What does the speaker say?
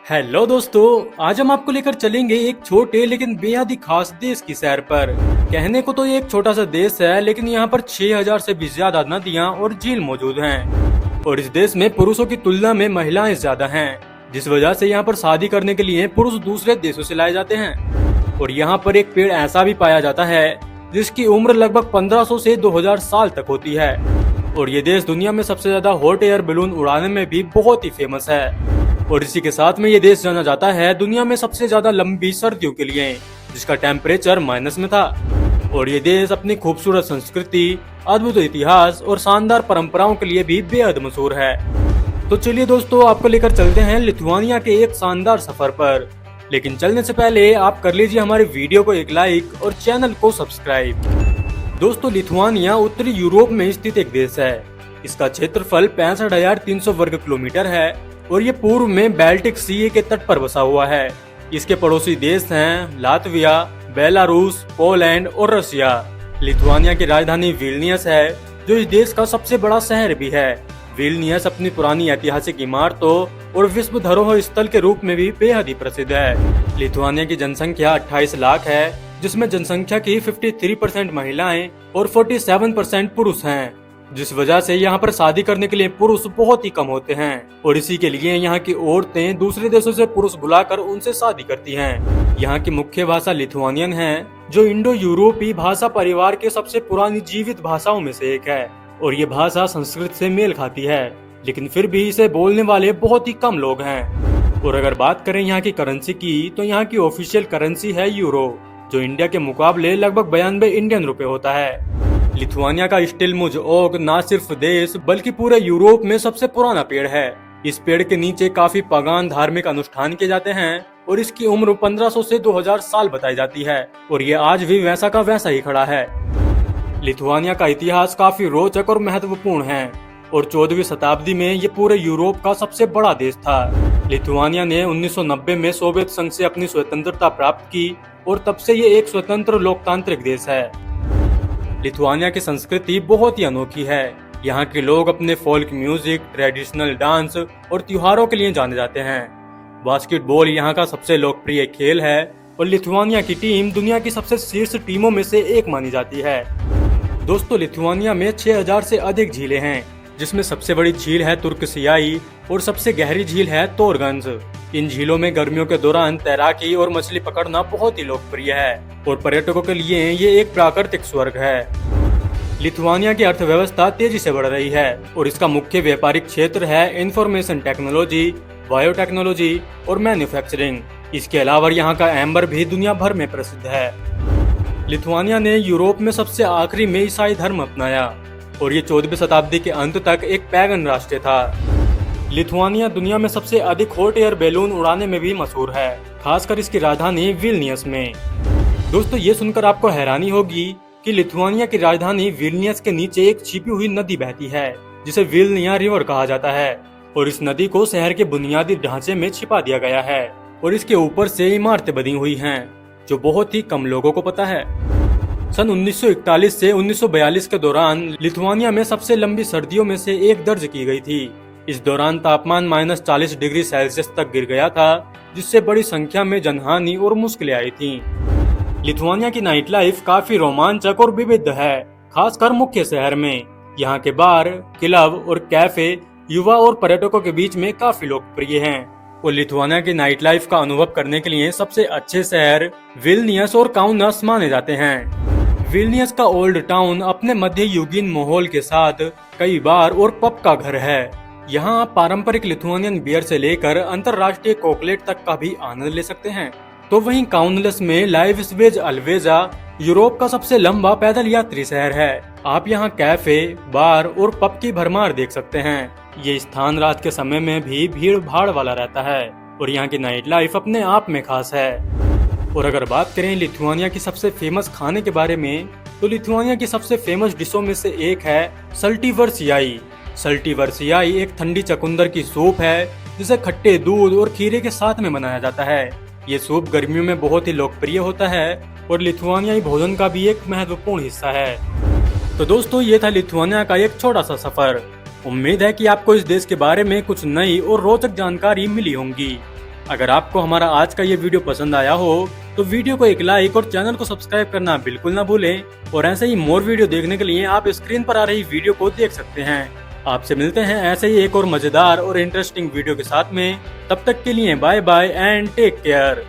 Hello दोस्तों, आज हम आपको लेकर चलेंगे एक छोटे लेकिन बेहद ही खास देश की सैर पर। कहने को तो ये एक छोटा सा देश है, लेकिन यहाँ पर 6000 से भी ज्यादा नदियाँ और झील मौजूद हैं। और इस देश में पुरुषों की तुलना में महिलाएं ज्यादा हैं, जिस वजह से यहाँ पर शादी करने के लिए पुरुष दूसरे देशों से लाए जाते हैं। और यहाँ पर एक पेड़ ऐसा भी पाया जाता है जिसकी उम्र लगभग 1500 से 2000 साल तक होती है। और ये देश दुनिया में सबसे ज्यादा हॉट एयर बैलून उड़ाने में भी बहुत ही फेमस है। और इसी के साथ में ये देश जाना जाता है दुनिया में सबसे ज्यादा लंबी सर्दियों के लिए, जिसका टेम्परेचर माइनस में था। और ये देश अपनी खूबसूरत संस्कृति, अद्भुत इतिहास और शानदार परंपराओं के लिए भी बेहद मशहूर है। तो चलिए दोस्तों, आपको लेकर चलते हैं लिथुआनिया के एक शानदार सफर पर। लेकिन चलने से पहले आप कर लीजिए हमारे वीडियो को एक लाइक और चैनल को सब्सक्राइब। दोस्तों, लिथुआनिया उत्तरी यूरोप में स्थित एक देश है। इसका क्षेत्रफल 65,300 वर्ग किलोमीटर है और ये पूर्व में बाल्टिक सी के तट पर बसा हुआ है। इसके पड़ोसी देश हैं लातविया, बेलारूस, पोलैंड और रशिया। लिथुआनिया की राजधानी विल्नियस है, जो इस देश का सबसे बड़ा शहर भी है। विल्नियस अपनी पुरानी ऐतिहासिक इमारतों और विश्व धरोहर स्थल के रूप में भी बेहद ही प्रसिद्ध है। लिथुआनिया की जनसंख्या 28 लाख है, जिसमें जनसंख्या की 53% महिलाएं और 47% पुरुष हैं, जिस वजह से यहाँ पर शादी करने के लिए पुरुष बहुत ही कम होते हैं। और इसी के लिए यहाँ की औरतें दूसरे देशों से पुरुष बुलाकर उनसे शादी करती हैं। यहाँ की मुख्य भाषा लिथुआनियन है, जो इंडो यूरोपीय भाषा परिवार के सबसे पुरानी जीवित भाषाओं में से एक है। और ये भाषा संस्कृत से मेल खाती है, लेकिन फिर भी इसे बोलने वाले बहुत ही कम लोग हैं। और अगर बात करें यहाँ की करेंसी की, तो यहाँ की ऑफिशियल करेंसी है यूरो, जो इंडिया के मुकाबले लगभग 92 इंडियन रुपए होता है। लिथुआनिया का स्टिल्मुज ओक न सिर्फ देश बल्कि पूरे यूरोप में सबसे पुराना पेड़ है। इस पेड़ के नीचे काफी पागान धार्मिक अनुष्ठान किए जाते हैं और इसकी उम्र 1500 से 2000 साल बताई जाती है। और ये आज भी वैसा का वैसा ही खड़ा है। लिथुआनिया का इतिहास काफी रोचक और महत्वपूर्ण है और 14वीं शताब्दी में ये पूरे यूरोप का सबसे बड़ा देश था। लिथुआनिया ने 1990 में सोवियत संघ से अपनी स्वतंत्रता प्राप्त की और तब से ये एक स्वतंत्र लोकतांत्रिक देश है। लिथुआनिया की संस्कृति बहुत ही अनोखी है। यहाँ के लोग अपने फोल्क म्यूजिक, ट्रेडिशनल डांस और त्योहारों के लिए जाने जाते हैं। बास्केटबॉल यहाँ का सबसे लोकप्रिय खेल है और लिथुआनिया की टीम दुनिया की सबसे शीर्ष टीमों में से एक मानी जाती है। दोस्तों, लिथुआनिया में 6000 से अधिक झीलें हैं, जिसमें सबसे बड़ी झील है तुर्कसियाई और सबसे गहरी झील है तोरगंज। इन झीलों में गर्मियों के दौरान तैराकी और मछली पकड़ना बहुत ही लोकप्रिय है और पर्यटकों के लिए ये एक प्राकृतिक स्वर्ग है। लिथुआनिया की अर्थव्यवस्था तेजी से बढ़ रही है और इसका मुख्य व्यापारिक क्षेत्र है इंफॉर्मेशन टेक्नोलॉजी, बायोटेक्नोलॉजी और मैन्युफैक्चरिंग। इसके अलावा यहाँ का एम्बर भी दुनिया भर में प्रसिद्ध है। लिथुआनिया ने यूरोप में सबसे आखिरी में ईसाई धर्म अपनाया और ये 14वीं शताब्दी के अंत तक एक पैगन राष्ट्र था। लिथुआनिया दुनिया में सबसे अधिक हॉट एयर बैलून उड़ाने में भी मशहूर है, खासकर इसकी राजधानी विल्नियस में। दोस्तों, ये सुनकर आपको हैरानी होगी कि लिथुआनिया की राजधानी विल्नियस के नीचे एक छिपी हुई नदी बहती है, जिसे विल्निया रिवर कहा जाता है। और इस नदी को शहर के बुनियादी ढांचे में छिपा दिया गया है और इसके ऊपर से इमारतें बनी हुई हैं, जो बहुत ही कम लोगों को पता है। सन 1941 से 1942 के दौरान लिथुआनिया में सबसे लंबी सर्दियों में से एक दर्ज की गई थी। इस दौरान तापमान -40 डिग्री सेल्सियस तक गिर गया था, जिससे बड़ी संख्या में जनहानि और मुश्किलें आई थीं। लिथुआनिया की नाइट लाइफ काफी रोमांचक और विविध है, खासकर मुख्य शहर में। यहाँ के बार, क्लब और कैफे युवा और पर्यटकों के बीच में काफी लोकप्रिय हैं। और लिथुआनिया की नाइट लाइफ का अनुभव करने के लिए सबसे अच्छे शहर विल्नियस और काउनास माने जाते हैं। विल्नियस का ओल्ड टाउन अपने मध्य युगीन माहौल के साथ कई बार और पब का घर है। यहाँ आप पारंपरिक लिथुआनियन बियर से लेकर अंतरराष्ट्रीय कोकलेट तक का भी आनंद ले सकते हैं। तो वहीं काउनलस में लाइव्सवेज अल्वेजा यूरोप का सबसे लंबा पैदल यात्री शहर है। आप यहाँ कैफे, बार और पब की भरमार देख सकते हैं। ये स्थान रात के समय में भी भीड़ भाड़ वाला रहता है और यहाँ की नाइट लाइफ अपने आप में खास है। और अगर बात करें लिथुआनिया की सबसे फेमस खाने के बारे में, तो लिथुआनिया की सबसे फेमस डिशों में से एक है सल्टीवर्सियाई। सल्टीवर्सियाई एक ठंडी चकुंदर की सूप है, जिसे खट्टे दूध और खीरे के साथ में बनाया जाता है। ये सूप गर्मियों में बहुत ही लोकप्रिय होता है और लिथुआनियाई भोजन का भी एक महत्वपूर्ण हिस्सा है। तो दोस्तों, ये था लिथुआनिया का एक छोटा सा सफर। उम्मीद है कि आपको इस देश के बारे में कुछ नई और रोचक जानकारी मिली होंगी। अगर आपको हमारा आज का ये वीडियो पसंद आया हो तो वीडियो को एक लाइक और चैनल को सब्सक्राइब करना बिल्कुल ना भूलें। और ऐसे ही मोर वीडियो देखने के लिए आप स्क्रीन पर आ रही वीडियो को देख सकते हैं। आपसे मिलते हैं ऐसे ही एक और मजेदार और इंटरेस्टिंग वीडियो के साथ में। तब तक के लिए bye bye and take care.